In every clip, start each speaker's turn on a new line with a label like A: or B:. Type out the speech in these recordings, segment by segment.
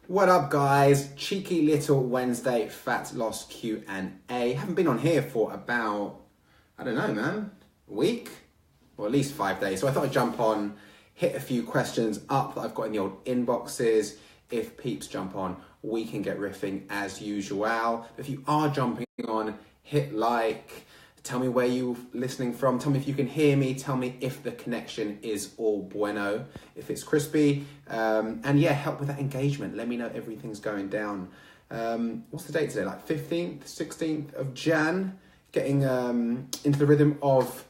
A: What up, guys? Cheeky little Wednesday fat loss Q&A. Haven't been on here for about, I don't know, man, a week? Or at least 5 days. So I thought I'd jump on, hit a few questions up that I've got in the old inboxes. If peeps jump on, we can get riffing as usual. If you are jumping on, hit like. Tell me where you're listening from. Tell me if you can hear me. Tell me if the connection is all bueno, if it's crispy. And yeah, help with that engagement. Let me know everything's going down. What's the date today? Like 15th, 16th of Jan. Getting into the rhythm of,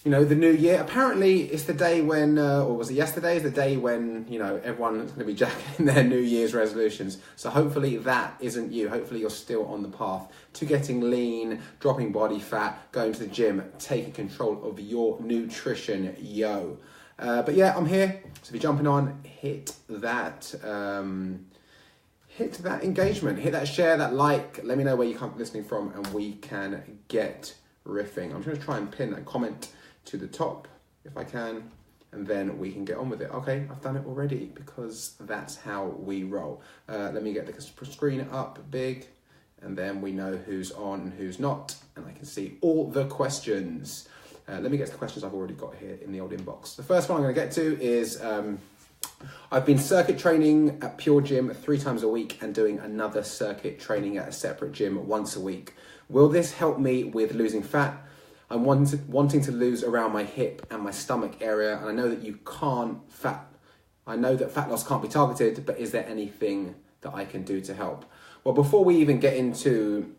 A: the new year. Apparently it's the day when, or was it yesterday? Is the day when, everyone's going to be jacking their New Year's resolutions. So hopefully that isn't you. Hopefully you're still on the path to getting lean, dropping body fat, going to the gym, taking control of your nutrition, yo. But yeah, I'm here. So if you're jumping on, hit that engagement, hit that share, that like. Let me know where you're listening from and we can get riffing. I'm going to try and pin a comment to the top if I can, and then we can get on with it. Okay, I've done it already because that's how we roll. Let me get the screen up big, and then we know who's on and who's not, and I can see all the questions. Let me get to the questions I've already got here in the old inbox. The first one I'm going to get to is I've been circuit training at Pure Gym 3 times a week and doing another circuit training at a separate gym once a week. Will this help me with losing fat? I'm wanting to lose around my hip and my stomach area, and I know that I know that fat loss can't be targeted, but is there anything that I can do to help? Well, before we even get into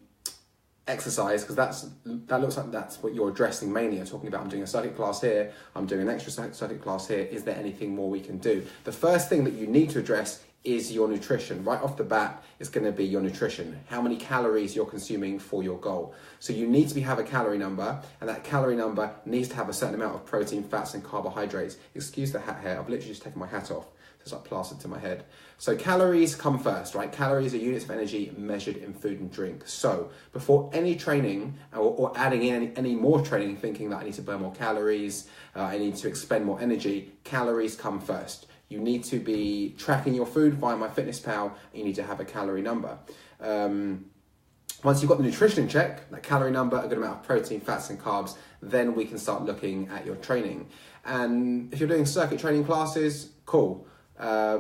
A: exercise, because that looks like that's what you're addressing mainly. You're talking about, I'm doing a circuit class here, I'm doing an extra circuit class here. Is there anything more we can do? The first thing that you need to address is your nutrition. Right off the bat, it's going to be your nutrition. How many calories you're consuming for your goal. So you need to have a calorie number, and that calorie number needs to have a certain amount of protein, fats, and carbohydrates. Excuse the hat hair. I've literally just taken my hat off. It's like plastered to my head. So calories come first, right? Calories are units of energy measured in food and drink. So before any training or adding in any more training, thinking that I need to burn more calories, I need to expend more energy, calories come first. You need to be tracking your food via MyFitnessPal, and you need to have a calorie number. Once you've got the nutrition in check, that calorie number, a good amount of protein, fats, and carbs, then we can start looking at your training. And if you're doing circuit training classes, cool. I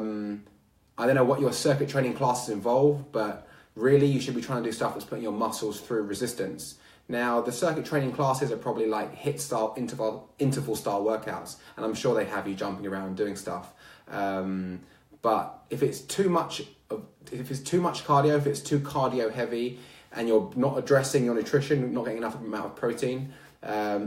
A: don't know what your circuit training classes involve, but really you should be trying to do stuff that's putting your muscles through resistance. Now, the circuit training classes are probably like HIIT style, interval style workouts, and I'm sure they have you jumping around doing stuff. But if it's too much cardio, if it's too cardio heavy, and you're not addressing your nutrition, not getting enough amount of protein,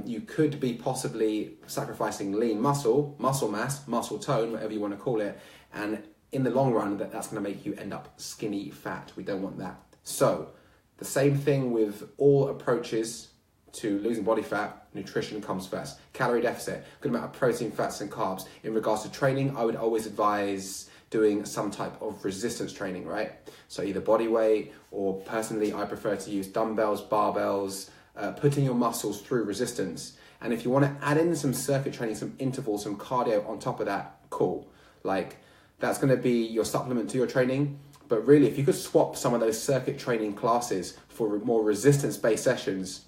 A: you could be possibly sacrificing lean muscle mass, muscle tone, whatever you want to call it, and in the long run, that's going to make you end up skinny fat. We don't want that. So the same thing with all approaches to losing body fat, nutrition comes first. Calorie deficit, good amount of protein, fats, and carbs. In regards to training, I would always advise doing some type of resistance training, right? So either body weight, or personally, I prefer to use dumbbells, barbells, putting your muscles through resistance. And if you want to add in some circuit training, some intervals, some cardio on top of that, cool. Like, that's going to be your supplement to your training. But really, if you could swap some of those circuit training classes for more resistance-based sessions,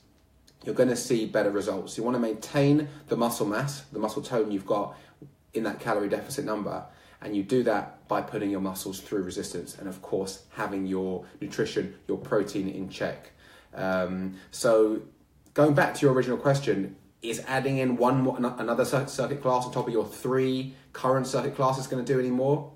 A: you're going to see better results. You want to maintain the muscle mass, the muscle tone you've got in that calorie deficit number, and you do that by putting your muscles through resistance, and of course, having your nutrition, your protein in check. So going back to your original question, is adding in another circuit class on top of your 3 current circuit classes going to do any more?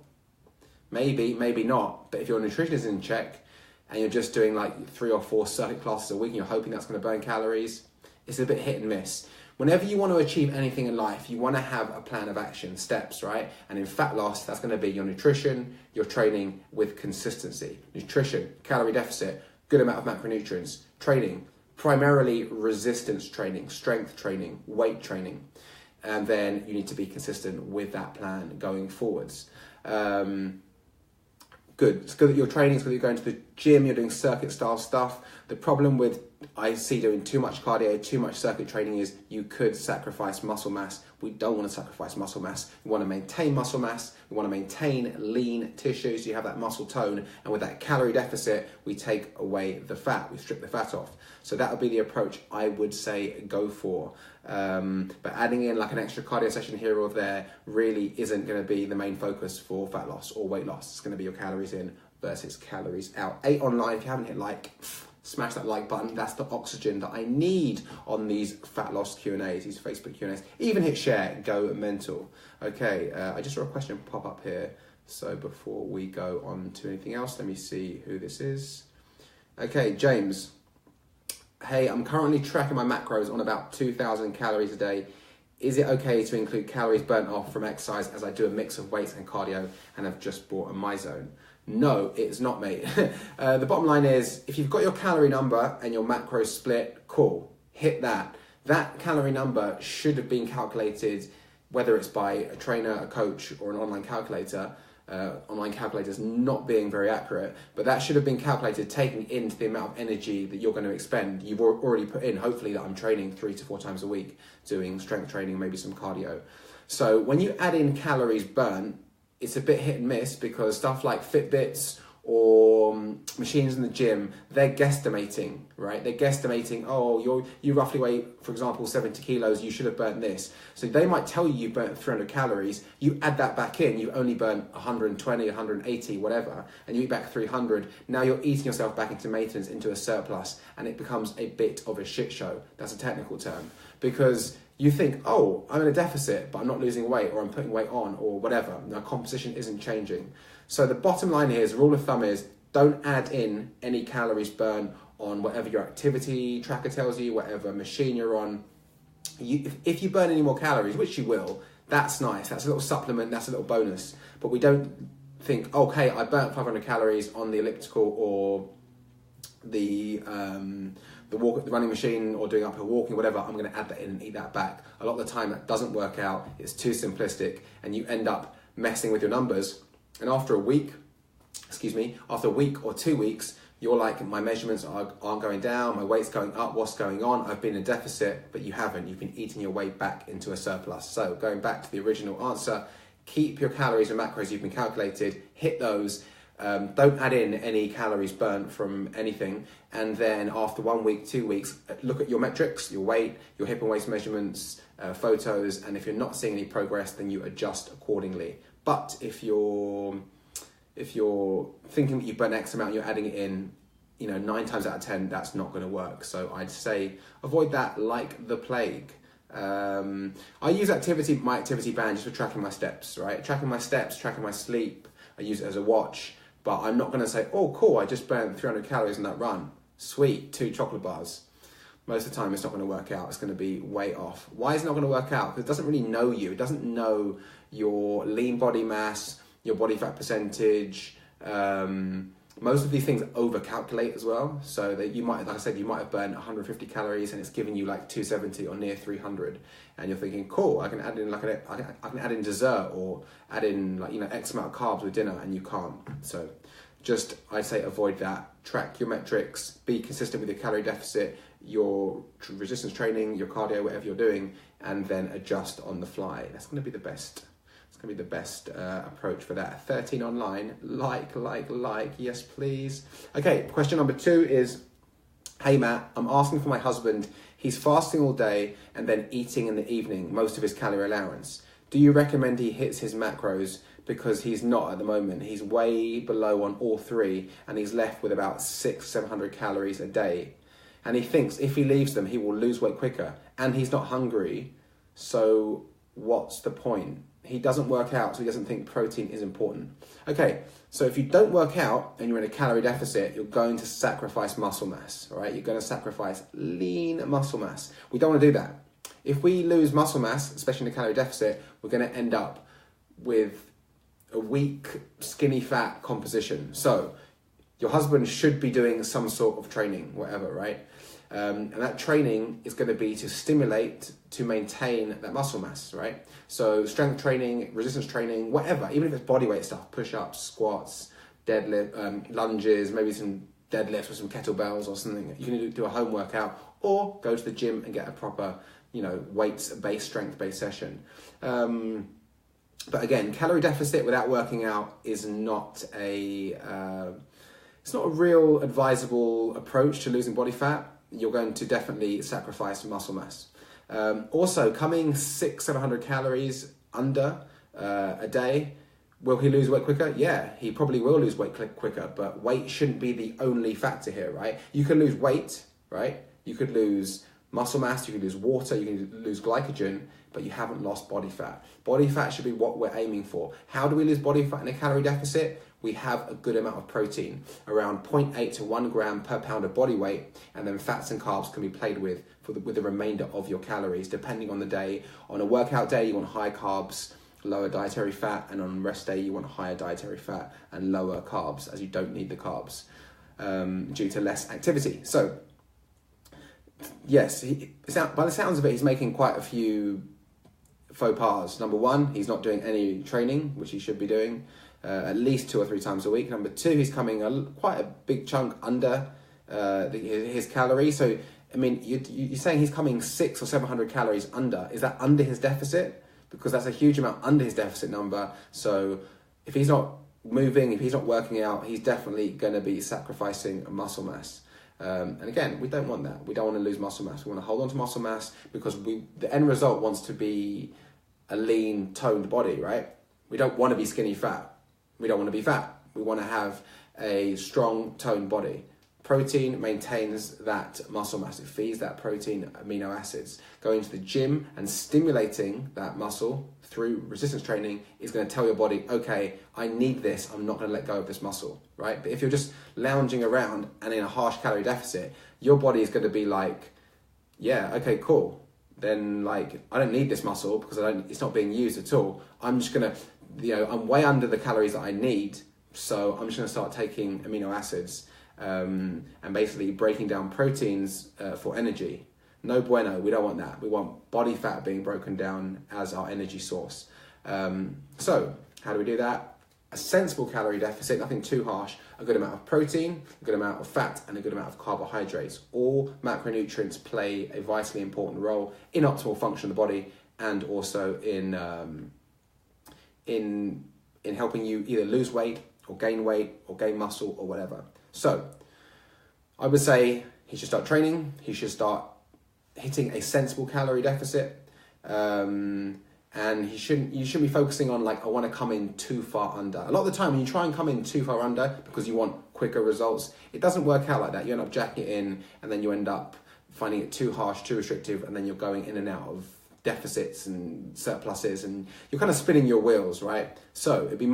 A: Maybe, maybe not. But if your nutrition is in check and you're just doing like 3 or 4 circuit classes a week and you're hoping that's going to burn calories, it's a bit hit and miss. Whenever you want to achieve anything in life, you want to have a plan of action, steps, right? And in fat loss, that's going to be your nutrition, your training with consistency. Nutrition, calorie deficit, good amount of macronutrients. Training, primarily resistance training, strength training, weight training. And then you need to be consistent with that plan going forwards. Good. It's good that you're training, it's good that you're going to the gym, you're doing circuit style stuff. The problem with I see doing too much cardio, too much circuit training is you could sacrifice muscle mass. We don't want to sacrifice muscle mass. We want to maintain muscle mass. We want to maintain lean tissue so you have that muscle tone. And with that calorie deficit, we take away the fat. We strip the fat off. So that would be the approach I would say go for. But adding in like an extra cardio session here or there really isn't going to be the main focus for fat loss or weight loss. It's going to be your calories in versus calories out. 8 online, if you haven't hit like, smash that like button. That's the oxygen that I need on these fat loss Q&As, these Facebook Q&As. Even hit share, go mental. Okay, I just saw a question pop up here. So before we go on to anything else, let me see who this is. Okay, James. Hey, I'm currently tracking my macros on about 2,000 calories a day. Is it okay to include calories burnt off from exercise as I do a mix of weights and cardio and have just bought a MyZone? No, it's not, mate. The bottom line is, if you've got your calorie number and your macros split, cool, hit that. That calorie number should have been calculated, whether it's by a trainer, a coach, or an online calculator. Online calculators not being very accurate, but that should have been calculated taking into the amount of energy that you're going to expend. You've already put in, hopefully, that I'm training 3 to 4 times a week, doing strength training, maybe some cardio. So when you add in calories burnt, it's a bit hit and miss because stuff like Fitbits or machines in the gym, they're guesstimating, right? They're guesstimating, oh, you roughly weigh, for example, 70 kilos, you should have burnt this. So they might tell you you burnt 300 calories, you add that back in, you only burnt 120, 180, whatever, and you eat back 300. Now you're eating yourself back into maintenance, into a surplus, and it becomes a bit of a shit show. That's a technical term. Because you think, oh, I'm in a deficit, but I'm not losing weight, or I'm putting weight on, or whatever. My composition isn't changing. So the bottom line here is, rule of thumb is, don't add in any calories burned on whatever your activity tracker tells you, whatever machine you're on. If you burn any more calories, which you will, that's nice. That's a little supplement, that's a little bonus. But we don't think, okay, I burnt 500 calories on the elliptical or the running machine or doing uphill walking, whatever, I'm going to add that in and eat that back. A lot of the time that doesn't work out. It's too simplistic and you end up messing with your numbers. And after a week or 2 weeks, you're like, my measurements aren't going down, my weight's going up, what's going on? I've been in a deficit, but you haven't. You've been eating your way back into a surplus. So going back to the original answer, keep your calories and macros you've been calculated, hit those. Don't add in any calories burnt from anything. And then after 1 week, 2 weeks, look at your metrics, your weight, your hip and waist measurements, photos. And if you're not seeing any progress, then you adjust accordingly. But if you're thinking that you've burnt X amount, you're adding it in, 9 times out of 10, that's not going to work. So I'd say avoid that like the plague. I use my activity band just for tracking my steps, right? Tracking my steps, tracking my sleep. I use it as a watch. But I'm not going to say, oh, cool, I just burned 300 calories in that run. Sweet, 2 chocolate bars. Most of the time, it's not going to work out. It's going to be way off. Why is it not going to work out? Because it doesn't really know you. It doesn't know your lean body mass, your body fat percentage. Most of these things over-calculate as well. So that you might, like I said, you might have burned 150 calories and it's giving you like 270 or near 300. And you're thinking, cool, I can add in I can add in dessert or add in X amount of carbs with dinner, and you can't. So just, I'd say avoid that. Track your metrics, be consistent with your calorie deficit, your resistance training, your cardio, whatever you're doing, and then adjust on the fly. That's going to be the best. It's going to be the best approach for that. 13 online, like, yes please. Okay, question number 2 is, hey Matt, I'm asking for my husband. He's fasting all day and then eating in the evening, most of his calorie allowance. Do you recommend he hits his macros? Because he's not at the moment. He's way below on all 3 and he's left with about 600-700 calories a day. And he thinks if he leaves them, he will lose weight quicker. And he's not hungry, so what's the point? He doesn't work out, so he doesn't think protein is important. Okay, so if you don't work out and you're in a calorie deficit, you're going to sacrifice muscle mass, all right? You're going to sacrifice lean muscle mass. We don't want to do that. If we lose muscle mass, especially in a calorie deficit, we're going to end up with a weak, skinny fat composition. So your husband should be doing some sort of training, whatever, right? And that training is going to be to stimulate, to maintain that muscle mass, right? So strength training, resistance training, whatever, even if it's bodyweight stuff, push-ups, squats, deadlift, lunges, maybe some deadlifts with some kettlebells or something. You can do a home workout, or go to the gym and get a proper, weights-based, strength-based session. But again, calorie deficit without working out is not it's not a real advisable approach to losing body fat. You're going to definitely sacrifice muscle mass. Also, coming 600-700 calories under a day, will he lose weight quicker? Yeah, he probably will lose weight quicker, but weight shouldn't be the only factor here, right? You can lose weight, right? You could lose muscle mass, you can lose water, you can lose glycogen, but you haven't lost body fat. Body fat should be what we're aiming for. How do we lose body fat in a calorie deficit? We have a good amount of protein, around 0.8 to 1 gram per pound of body weight, and then fats and carbs can be played with with the remainder of your calories, depending on the day. On a workout day, you want high carbs, lower dietary fat, and on rest day, you want higher dietary fat and lower carbs, as you don't need the carbs due to less activity. So, yes, by the sounds of it, he's making quite a few faux pas. Number one, he's not doing any training, which he should be doing at least 2 or 3 times a week. Number two, he's coming quite a big chunk under his calories. So, I mean, you're saying he's coming 600 or 700 calories under. Is that under his deficit? Because that's a huge amount under his deficit number. So if he's not moving, if he's not working out, he's definitely going to be sacrificing muscle mass. And again, we don't want that. We don't want to lose muscle mass. We want to hold on to muscle mass because the end result wants to be a lean, toned body, right? We don't want to be skinny fat. We don't want to be fat. We want to have a strong, toned body. Protein maintains that muscle mass. It feeds that protein amino acids. Going to the gym and stimulating that muscle through resistance training is going to tell your body, okay, I need this. I'm not going to let go of this muscle, right? But if you're just lounging around and in a harsh calorie deficit, your body is going to be like, yeah, okay, cool. Then like, I don't need this muscle because it's not being used at all. I'm just going to, I'm way under the calories that I need. So I'm just going to start taking amino acids. And basically breaking down proteins for energy. No bueno, we don't want that. We want body fat being broken down as our energy source. So how do we do that? A sensible calorie deficit, nothing too harsh, a good amount of protein, a good amount of fat, and a good amount of carbohydrates. All macronutrients play a vitally important role in optimal function of the body and also in helping you either lose weight or gain muscle or whatever. So, I would say he should start training, he should start hitting a sensible calorie deficit, and you shouldn't be focusing on like, I want to come in too far under. A lot of the time when you try and come in too far under because you want quicker results, it doesn't work out like that. You end up jacking it in and then you end up finding it too harsh, too restrictive, and then you're going in and out of deficits and surpluses and you're kind of spinning your wheels, right? So, it would be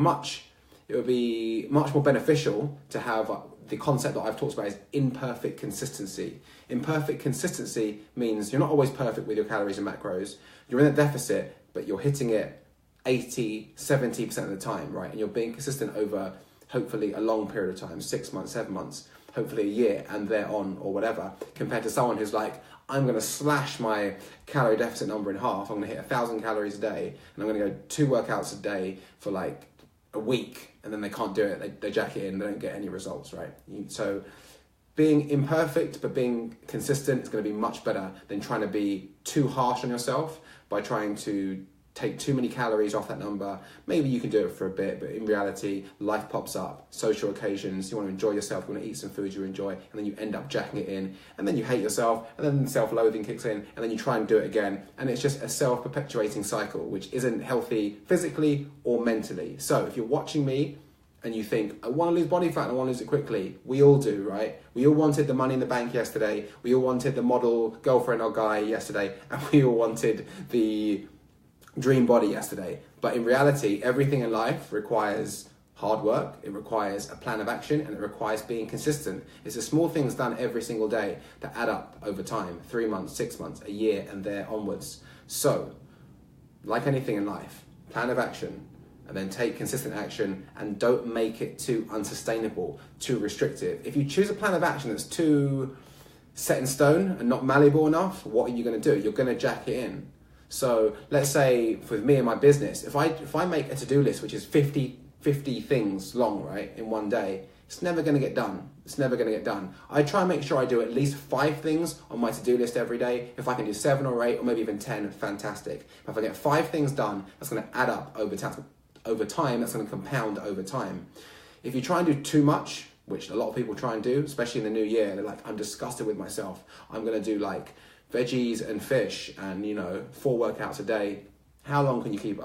A: much more beneficial to have the concept that I've talked about is imperfect consistency. Imperfect consistency means you're not always perfect with your calories and macros. You're in a deficit, but you're hitting it 80, 70% of the time, right? And you're being consistent over hopefully a long period of time, 6 months, 7 months, hopefully a year and thereon or whatever, compared to someone who's like, I'm going to slash my calorie deficit number in half. I'm going to hit 1,000 calories a day and I'm going to go 2 workouts a day for like a week, and then they can't do it, they jack it in, they don't get any results, right? So being imperfect but being consistent is going to be much better than trying to be too harsh on yourself by trying to take too many calories off that number. Maybe you can do it for a bit, but in reality, life pops up, social occasions, you want to enjoy yourself, you want to eat some food you enjoy, and then you end up jacking it in, and then you hate yourself, and then self-loathing kicks in, and then you try and do it again, and it's just a self-perpetuating cycle, which isn't healthy physically or mentally. So if you're watching me, and you think, I want to lose body fat and I want to lose it quickly. We all do, right? We all wanted the money in the bank yesterday, we all wanted the model girlfriend or guy yesterday, and we all wanted the dream body yesterday. But in reality, everything in life requires hard work, it requires a plan of action, and it requires being consistent. It's the small things done every single day that add up over time, 3 months, 6 months, a year, and there onwards. So, like anything in life, plan of action, and then take consistent action, and don't make it too unsustainable, too restrictive. If you choose a plan of action that's too set in stone and not malleable enough, what are you going to do? You're going to jack it in. So let's say for me and my business, if I make a to-do list which is 50 50 things long, right, in one day, it's never going to get done. It's never going to get done. I try and make sure I do at least 5 things on my to-do list every day. If I can do 7 or 8 or maybe even 10, fantastic. If I get 5 things done, that's going to add up over time. That's going to compound over time. If you try and do too much, which a lot of people try and do, especially in the new year, they're like, I'm disgusted with myself. I'm going to do like veggies and fish and, 4 workouts a day. How long can you keep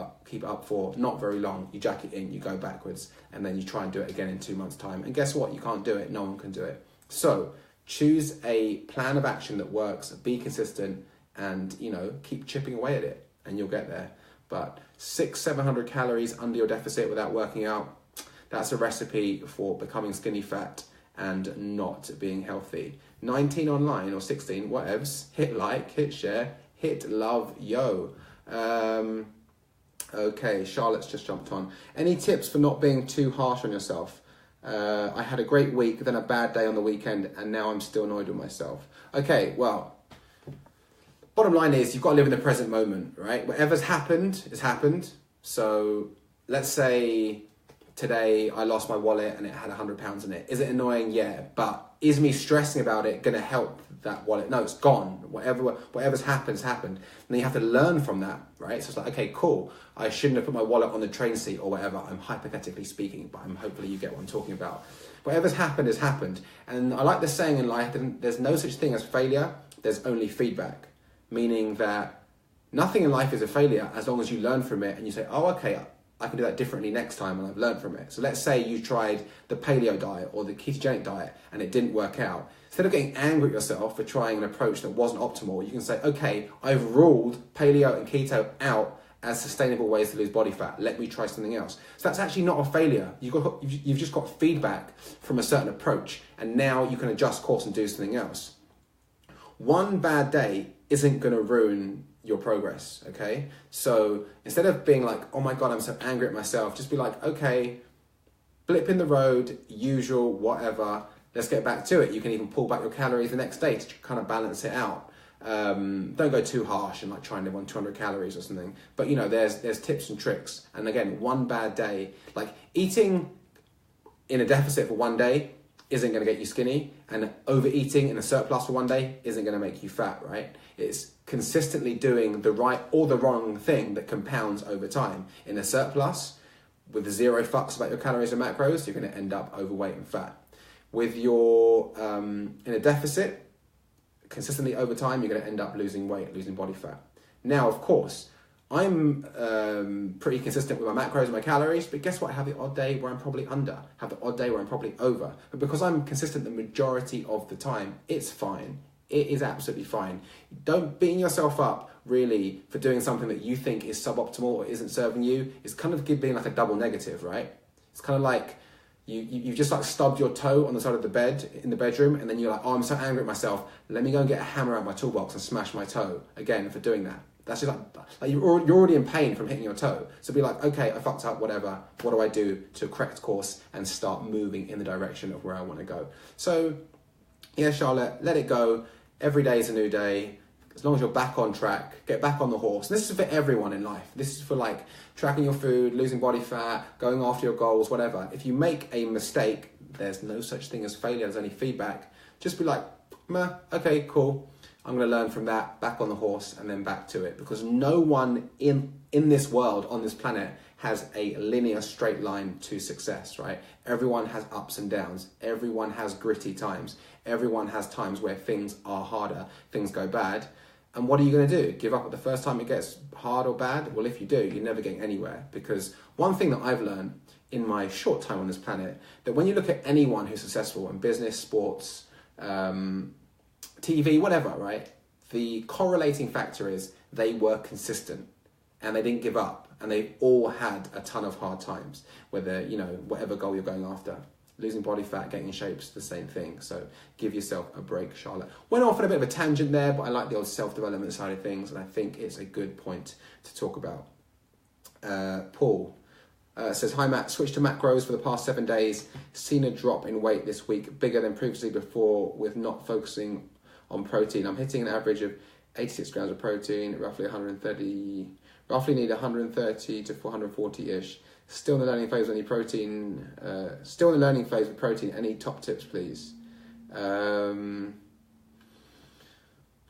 A: up for? Not very long. You jack it in, you go backwards, and then you try and do it again in 2 months' time. And guess what? You can't do it. No one can do it. So choose a plan of action that works, be consistent, and, keep chipping away at it, and you'll get there. But 600-700 calories under your deficit without working out, that's a recipe for becoming skinny fat and not being healthy. 19 online or 16, whatevs. Hit like, hit share, hit love, yo. Okay, Charlotte's just jumped on. Any tips for not being too harsh on yourself? I had a great week, then a bad day on the weekend, and now I'm still annoyed with myself. Okay, well, bottom line is you've got to live in the present moment, right? Whatever's happened has happened. So let's say today I lost my wallet and it had £100 in it. Is it annoying? Yeah. But is me stressing about it going to help that wallet? No, it's gone. Whatever's happened's happened. And then you have to learn from that, right? So it's like, okay, cool. I shouldn't have put my wallet on the train seat or whatever. I'm hypothetically speaking, but hopefully you get what I'm talking about. Whatever's happened has happened. And I like the saying in life, there's no such thing as failure. There's only feedback. Meaning that nothing in life is a failure as long as you learn from it and you say, oh, okay, I can do that differently next time and I've learned from it. So let's say you tried the paleo diet or the ketogenic diet and it didn't work out. Instead of getting angry at yourself for trying an approach that wasn't optimal, you can say, okay, I've ruled paleo and keto out as sustainable ways to lose body fat. Let me try something else. So that's actually not a failure. You've just got feedback from a certain approach and now you can adjust course and do something else. One bad day isn't going to ruin your progress, okay? So instead of being like, oh my God, I'm so angry at myself, just be like, okay, blip in the road, usual, whatever, let's get back to it. You can even pull back your calories the next day to kind of balance it out. Don't go too harsh and like try and live on 200 calories or something. But there's tips and tricks. And again, one bad day, like eating in a deficit for one day isn't going to get you skinny, and overeating in a surplus for one day isn't going to make you fat, right? It's consistently doing the right or the wrong thing that compounds over time. In a surplus, with 0 fucks about your calories and macros, you're going to end up overweight and fat. With your, in a deficit, consistently over time, you're going to end up losing weight, losing body fat. Now, of course, I'm pretty consistent with my macros and my calories, but guess what? I have the odd day where I'm probably under, have the odd day where I'm probably over. But because I'm consistent the majority of the time, it's fine. It is absolutely fine. Don't beating yourself up really for doing something that you think is suboptimal or isn't serving you. It's kind of being like a double negative, right? It's kind of like you've just like stubbed your toe on the side of the bed in the bedroom, and then you're like, oh, I'm so angry at myself. Let me go and get a hammer out of my toolbox and smash my toe again for doing that. That's just like you're already in pain from hitting your toe. So be like, okay, I fucked up, whatever. What do I do to correct course and start moving in the direction of where I want to go? So yeah, Charlotte, let it go. Every day is a new day. As long as you're back on track, get back on the horse. And this is for everyone in life. This is for like tracking your food, losing body fat, going after your goals, whatever. If you make a mistake, there's no such thing as failure. There's only feedback. Just be like, meh, okay, cool. I'm going to learn from that, back on the horse, and then back to it. Because no one in this world, on this planet, has a linear straight line to success, right? Everyone has ups and downs. Everyone has gritty times. Everyone has times where things are harder, things go bad. And what are you going to do? Give up at the first time it gets hard or bad? Well, if you do, you're never getting anywhere. Because one thing that I've learned in my short time on this planet, that when you look at anyone who's successful in business, sports, TV, whatever, right? The correlating factor is they were consistent and they didn't give up, and they've all had a ton of hard times, whether, whatever goal you're going after. Losing body fat, getting in shape's the same thing. So give yourself a break, Charlotte. Went off on a bit of a tangent there, but I like the old self-development side of things, and I think it's a good point to talk about. Paul says, hi Matt, switched to macros for the past 7 days. Seen a drop in weight this week, bigger than previously before with not focusing on protein. I'm hitting an average of 86 grams of protein, roughly need 130 to 440-ish. Still in the learning phase with any protein. Still in the learning phase with protein. Any top tips, please?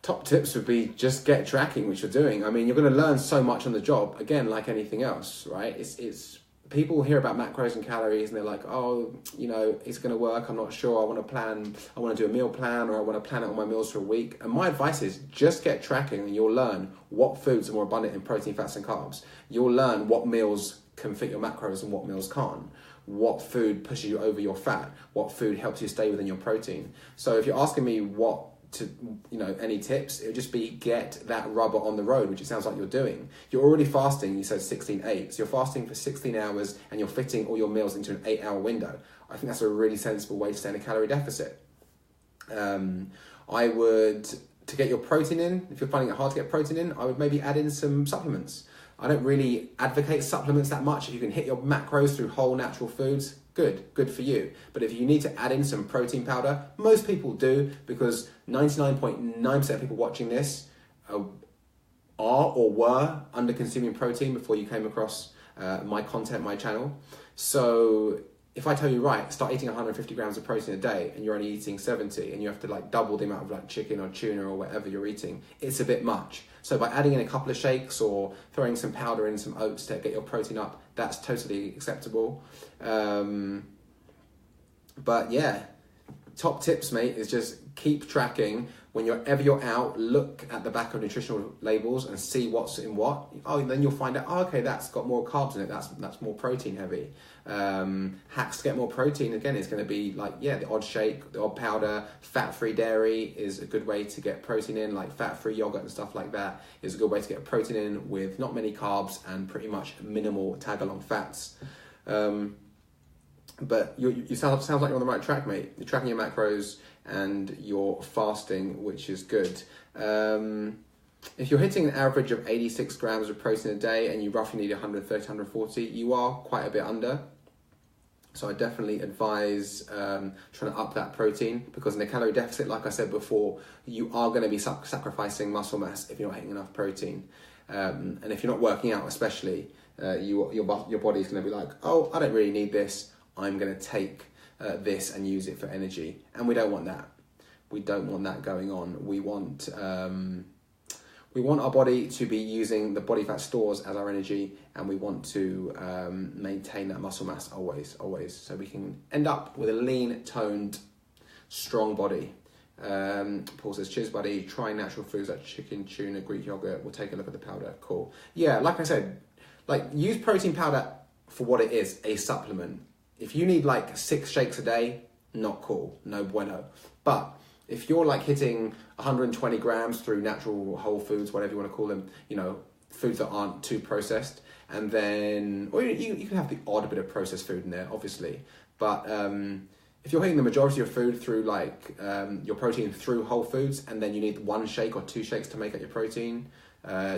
A: Top tips would be just get tracking, which you're doing. I mean, you're going to learn so much on the job. Again, like anything else, right? It's people hear about macros and calories and they're like, oh, you know, it's going to work. I'm not sure. I want to do a meal plan, or I want to plan out all my meals for a week. And my advice is just get tracking and you'll learn what foods are more abundant in protein, fats and carbs. You'll learn what meals can fit your macros and what meals can't. What food pushes you over your fat, what food helps you stay within your protein. So if you're asking me any tips, it would just be get that rubber on the road, which it sounds like you're doing. You're already fasting, you said 16-8, so you're fasting for 16 hours and you're fitting all your meals into an 8-hour window. I think that's a really sensible way to stay in a calorie deficit. I would, to get your protein in, if you're finding it hard to get protein in, I would maybe add in some supplements. I don't really advocate supplements that much. If you can hit your macros through whole natural foods, good for you. But if you need to add in some protein powder, most people do, because 99.9% of people watching this are or were under consuming protein before you came across my content, my channel. So if I tell you, right, start eating 150 grams of protein a day and you're only eating 70 and you have to like double the amount of like chicken or tuna or whatever you're eating, it's a bit much. So by adding in a couple of shakes or throwing some powder in, some oats to get your protein up, that's totally acceptable. But yeah, top tips, mate, is just keep tracking. Whenever you're out, look at the back of nutritional labels and see what's in what. Oh, and then you'll find out, oh, okay, that's got more carbs in it. That's more protein heavy. Hacks to get more protein, again, is going to be like, yeah, the odd shake, the odd powder. Fat-free dairy is a good way to get protein in, like fat-free yogurt and stuff like that is a good way to get protein in with not many carbs and pretty much minimal tag-along fats. But you sounds like you're on the right track, mate. You're tracking your macros and you're fasting, which is good. If you're hitting an average of 86 grams of protein a day and you roughly need 130, 140, you are quite a bit under. So I definitely advise trying to up that protein, because in a calorie deficit, like I said before, you are going to be sacrificing muscle mass if you're not hitting enough protein. And if you're not working out especially, your body's going to be like, oh, I don't really need this. I'm going to take this and use it for energy. And we don't want that. We don't want that going on. We want our body to be using the body fat stores as our energy, and we want to maintain that muscle mass always, so we can end up with a lean, toned, strong body. Paul says, cheers buddy, try natural foods like chicken, tuna, Greek yogurt. We'll take a look at the powder. Cool. Yeah, like I said, like use protein powder for what it is, a supplement. If you need like 6 shakes a day, not cool, no bueno. But if you're like hitting 120 grams through natural whole foods, whatever you want to call them, you know, foods that aren't too processed, and then, or you can have the odd bit of processed food in there, obviously. But if you're hitting the majority of food through like your protein through whole foods, and then you need 1 shake or 2 shakes to make up your protein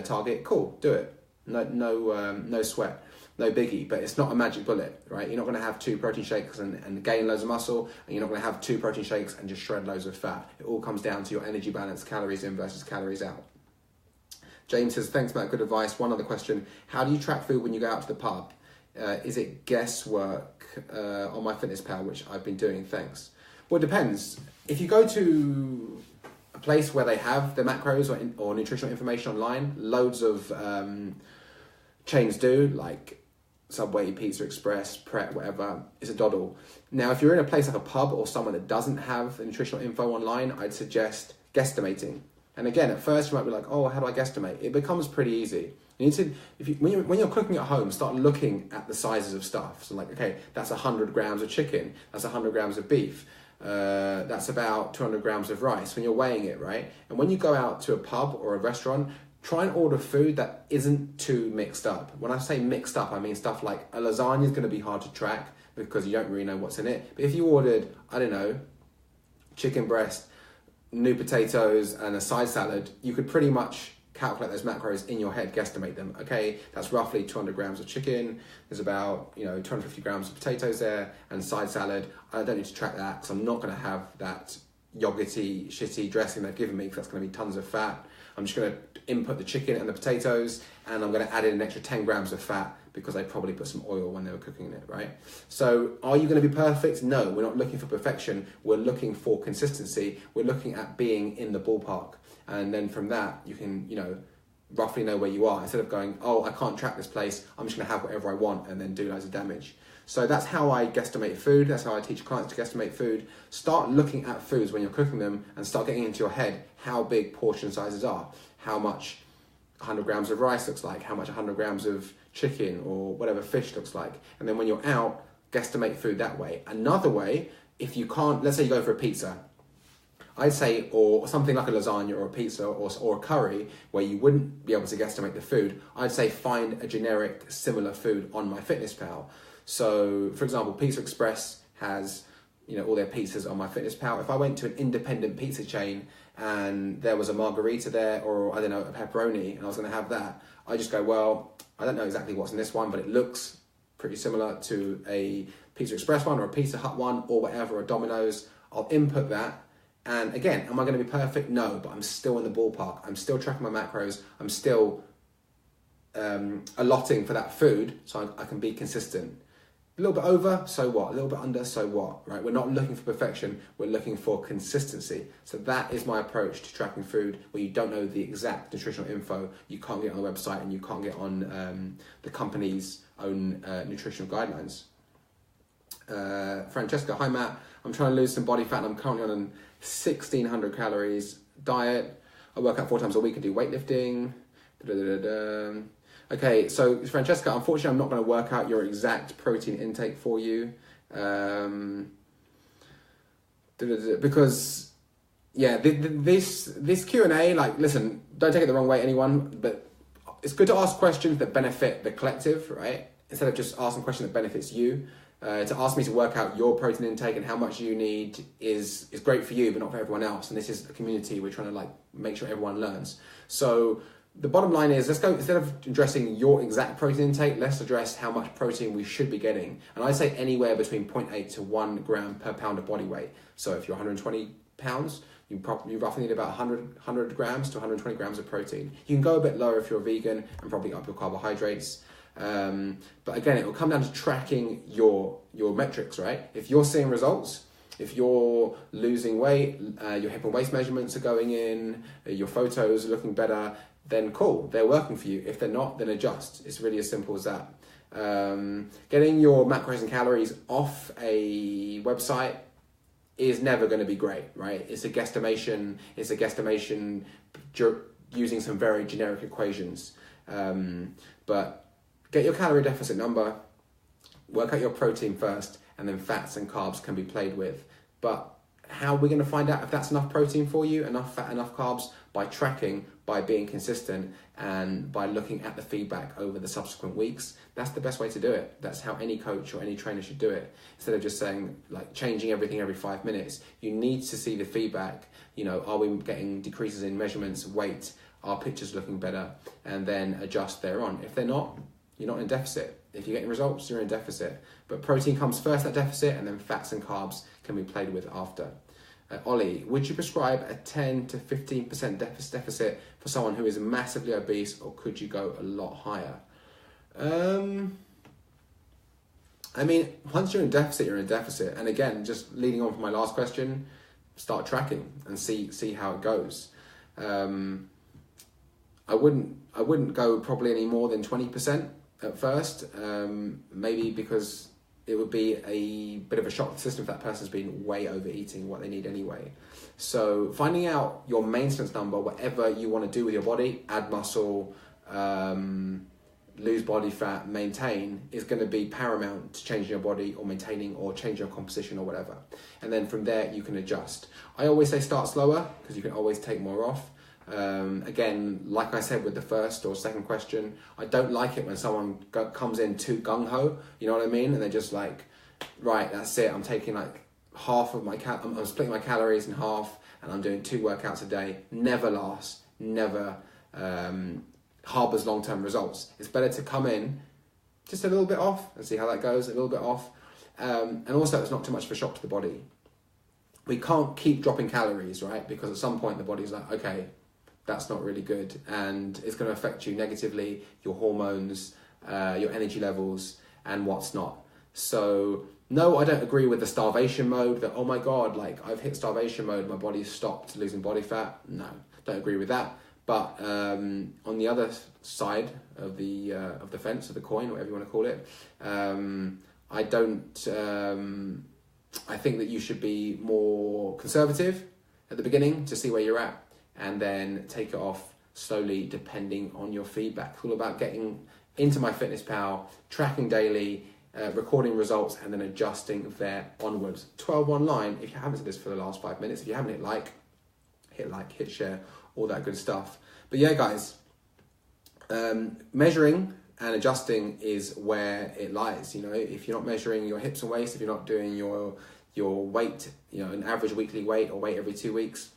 A: target, cool, do it. No sweat. No biggie, but it's not a magic bullet, right? You're not going to have 2 protein shakes and gain loads of muscle, and you're not going to have 2 protein shakes and just shred loads of fat. It all comes down to your energy balance, calories in versus calories out. James says, thanks Matt, good advice. One other question, how do you track food when you go out to the pub? Is it guesswork on MyFitnessPal, which I've been doing, thanks? Well, it depends. If you go to a place where they have the macros or nutritional information online, loads of chains do, like Subway, Pizza Express, Pret, whatever, is a doddle. Now, if you're in a place like a pub or somewhere that doesn't have the nutritional info online, I'd suggest guesstimating. And again, at first you might be like, oh, how do I guesstimate? It becomes pretty easy. You need to, when you're cooking at home, start looking at the sizes of stuff. So like, okay, that's 100 grams of chicken, that's 100 grams of beef, that's about 200 grams of rice when you're weighing it, right? And when you go out to a pub or a restaurant, try and order food that isn't too mixed up. When I say mixed up, I mean stuff like a lasagna is going to be hard to track because you don't really know what's in it. But if you ordered, I don't know, chicken breast, new potatoes, and a side salad, you could pretty much calculate those macros in your head, guesstimate them. Okay, that's roughly 200 grams of chicken. There's about 250 grams of potatoes there, and side salad. I don't need to track that because I'm not going to have that yogurty, shitty dressing they've given me because that's going to be tons of fat. I'm just going to input the chicken and the potatoes, and I'm going to add in an extra 10 grams of fat because they probably put some oil when they were cooking it, right? So are you going to be perfect? No, we're not looking for perfection. We're looking for consistency. We're looking at being in the ballpark. And then from that, you can, roughly know where you are, instead of going, oh, I can't track this place, I'm just going to have whatever I want and then do loads of damage. So that's how I guesstimate food. That's how I teach clients to guesstimate food. Start looking at foods when you're cooking them and start getting into your head how big portion sizes are, how much 100 grams of rice looks like, how much 100 grams of chicken or whatever fish looks like. And then when you're out, guesstimate food that way. Another way, if you can't, let's say you go for a pizza, I'd say, or something like a lasagna or a pizza or a curry where you wouldn't be able to guesstimate the food, I'd say find a generic similar food on MyFitnessPal. So, for example, Pizza Express has, all their pizzas on MyFitnessPal. If I went to an independent pizza chain and there was a margarita there, or I don't know, a pepperoni, and I was going to have that, I just go, well, I don't know exactly what's in this one, but it looks pretty similar to a Pizza Express one or a Pizza Hut one or whatever, or Domino's. I'll input that. And again, am I going to be perfect? No, but I'm still in the ballpark. I'm still tracking my macros. I'm still allotting for that food so I can be consistent. A little bit over, so what? A little bit under, so what? Right? We're not looking for perfection. We're looking for consistency. So that is my approach to tracking food, where you don't know the exact nutritional info. You can't get on the website and you can't get on the company's own nutritional guidelines. Francesca, hi Matt. I'm trying to lose some body fat and I'm currently on 1,600 calories diet. I work out 4 times a week and do weightlifting. Okay, so Francesca, unfortunately I'm not going to work out your exact protein intake for you. Because, yeah, this Q&A, like, listen, don't take it the wrong way, anyone, but it's good to ask questions that benefit the collective, right? Instead of just asking a question that benefits you. To ask me to work out your protein intake and how much you need is great for you, but not for everyone else. And this is a community. We're trying to make sure everyone learns. So the bottom line is, let's go, instead of addressing your exact protein intake, let's address how much protein we should be getting. And I say anywhere between 0.8 to 1 gram per pound of body weight. So if you're 120 pounds, you roughly need about 100 grams to 120 grams of protein. You can go a bit lower if you're a vegan and probably up your carbohydrates. But again, it will come down to tracking your metrics, right? If you're seeing results, if you're losing weight, your hip and waist measurements are going in, your photos are looking better, then cool, they're working for you. If they're not, then adjust. It's really as simple as that. Getting your macros and calories off a website is never going to be great, right? It's a guesstimation using some very generic equations. But get your calorie deficit number, work out your protein first, and then fats and carbs can be played with. But how are we going to find out if that's enough protein for you, enough fat, enough carbs? By tracking, by being consistent, and by looking at the feedback over the subsequent weeks. That's the best way to do it. That's how any coach or any trainer should do it. Instead of just saying, changing everything every 5 minutes, you need to see the feedback. Are we getting decreases in measurements, weight? Are pictures looking better? And then adjust thereon. If they're not, you're not in deficit. If you're getting results, you're in deficit. But protein comes first, that deficit, and then fats and carbs can be played with after. Ollie, would you prescribe a 10 to 15% deficit for someone who is massively obese, or could you go a lot higher? Once you're in deficit, you're in deficit. And again, just leading on from my last question, start tracking and see how it goes. I wouldn't go probably any more than 20% at first, maybe because it would be a bit of a shock to the system if that person's been way overeating what they need anyway. So finding out your maintenance number, whatever you want to do with your body, add muscle, lose body fat, maintain, is going to be paramount to changing your body or maintaining or changing your composition or whatever. And then from there, you can adjust. I always say start slower because you can always take more off. Again, like I said with the first or second question, I don't like it when someone comes in too gung-ho, you know what I mean? And they're just like, right, that's it, I'm taking half of I'm splitting my calories in half and I'm doing 2 workouts a day. Never lasts, never harbors long-term results. It's better to come in just a little bit off and see how that goes, a little bit off. And also, it's not too much of a shock to the body. We can't keep dropping calories, right? Because at some point the body's like, okay, that's not really good, and it's going to affect you negatively, your hormones, your energy levels, and what's not. So no, I don't agree with the starvation mode that, oh my God, like I've hit starvation mode, my body's stopped losing body fat. No, don't agree with that. But on the other side of the fence, of the coin, whatever you want to call it, I don't. I think that you should be more conservative at the beginning to see where you're at, and then take it off slowly depending on your feedback. It's all about getting into MyFitnessPal, tracking daily, recording results, and then adjusting there onwards. 12 online, if you haven't said this for the last 5 minutes, if you haven't hit like, hit share, all that good stuff. But yeah, guys, measuring and adjusting is where it lies. You know, if you're not measuring your hips and waist, if you're not doing your weight, you know, an average weekly weight or weight every 2 weeks,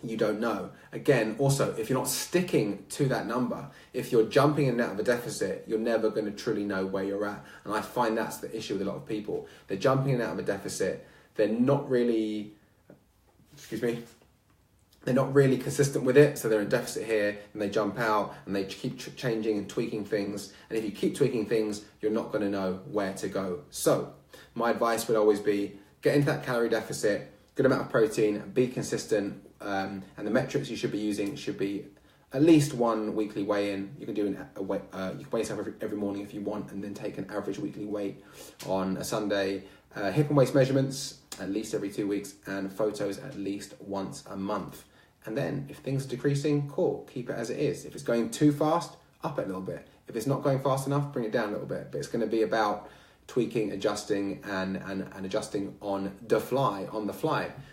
A: you don't know. Again, also, if you're not sticking to that number, if you're jumping in and out of a deficit, you're never going to truly know where you're at. And I find that's the issue with a lot of people. They're jumping in and out of a deficit. They're not really, they're not really consistent with it. So they're in deficit here and they jump out and they keep changing and tweaking things. And if you keep tweaking things, you're not going to know where to go. So my advice would always be get into that calorie deficit, good amount of protein, be consistent. And the metrics you should be using should be at least one weekly weigh-in. You can do you can weigh yourself every morning if you want, and then take an average weekly weight on a Sunday. Hip and waist measurements at least every 2 weeks, and photos at least once a month. And then if things are decreasing, cool, keep it as it is. If it's going too fast, up it a little bit. If it's not going fast enough, bring it down a little bit. But it's going to be about tweaking, adjusting, and adjusting on the fly.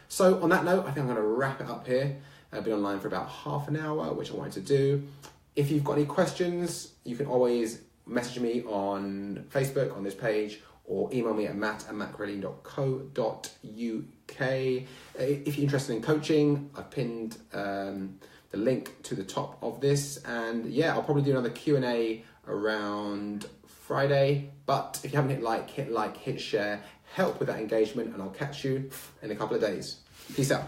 A: So on that note, I think I'm going to wrap it up here. I've been online for about half an hour, which I wanted to do. If you've got any questions, you can always message me on Facebook on this page, or email me at matt@mattgrelling.co.uk. If you're interested in coaching, I've pinned the link to the top of this. And yeah, I'll probably do another Q&A around Friday. But if you haven't hit like, hit share, help with that engagement, and I'll catch you in a couple of days. Peace out.